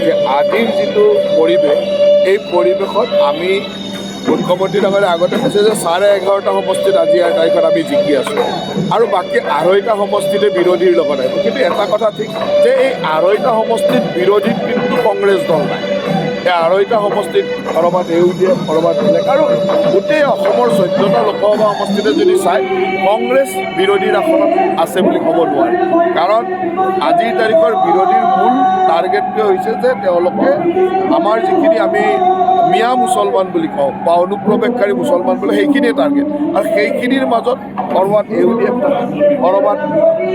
যে আজিৰ যিটো পৰিৱেশ এই পৰিৱেশত আমি মুখ্যমন্ত্ৰী ডাঙৰীয়াই আগতে কৈছে যে 11.5টা সমষ্টিত আজি তাৰিখত আমি জিকি আছোঁ আৰু বাকী 2.5টা সমষ্টিতে বিৰোধীৰ লগত আহিব। কিন্তু এটা কথা ঠিক যে এই 2.5টা সমষ্টিত বিৰোধীত কিন্তু কংগ্ৰেছ দল নাই। এই 2.5টা সমষ্টিত ক'ৰবাত EUDF ক'ৰবাত বেলেগ আৰু গোটেই অসমৰ 14টা লোকসভা সমষ্টিতে যদি চাই কংগ্ৰেছ বিৰোধীৰ আসনত আছে বুলি ক'ব নোৱাৰে। কাৰণ আজিৰ তাৰিখৰ বিৰোধীৰ মূল টাৰ্গেটটোৱে হৈছে যে তেওঁলোকে আমাৰ যিখিনি আমি মিয়া মুছলমান বুলি কওঁ বা অনুপ্ৰৱেশকাৰী মুছলমান বুলি সেইখিনিয়ে টাৰ্গেট আৰু সেইখিনিৰ মাজত ক'ৰবাত EUDF থাকে, ক'ৰবাত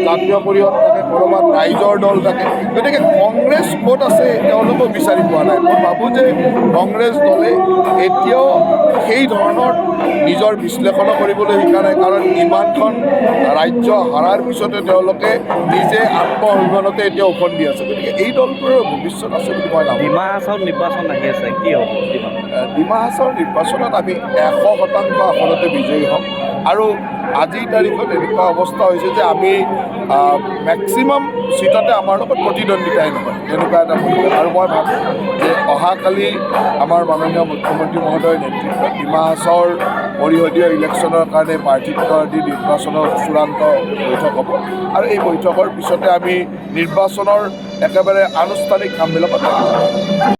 জাতীয় পৰিষদ থাকে, ক'ৰবাত ৰাইজৰ দল থাকে। গতিকে কংগ্ৰেছ ক'ত আছে তেওঁলোকেও বিচাৰি পোৱা নাই। মই ভাবোঁ যে কংগ্ৰেছ দলে এতিয়াও সেই ধৰণৰ নিজৰ বিশ্লেষণো কৰিবলৈ শিকা নাই। কাৰণ ইমানখন ৰাজ্য হাৰাৰ পিছতে তেওঁলোকে নিজে আত্মঅভিমানতে এতিয়া উফন্দি আছে। গতিকে এই দলটোৰ ভৱিষ্যত আছে বুলি মই নাভাবোঁ। ডিমা হাছাওত নিৰ্বাচন আহি আছে, কি হ'ব? ডিমা হাছাওৰ নিৰ্বাচনত আমি 100% আসনতে বিজয়ী হ'ম আৰু আজিৰ তাৰিখত এনেকুৱা অৱস্থা হৈছে যে আমি মেক্সিমাম চিটতে আমাৰ লগত প্ৰতিদ্বন্দ্বিতাই নহয় এনেকুৱা এটা পৰিৱেশ। আৰু মই ভাবোঁ যে অহাকালি আমাৰ মাননীয় মুখ্যমন্ত্ৰী মহোদয়ৰ নেতৃত্বত ডিমা হাছাওৰ পৰিষদীয় ইলেকশ্যনৰ কাৰণে প্ৰাৰ্থিত্ব আদি নিৰ্বাচনৰ চূড়ান্ত বৈঠক হ'ব আৰু এই বৈঠকৰ পিছতে আমি নিৰ্বাচনৰ একেবাৰে আনুষ্ঠানিক কামবিলাকত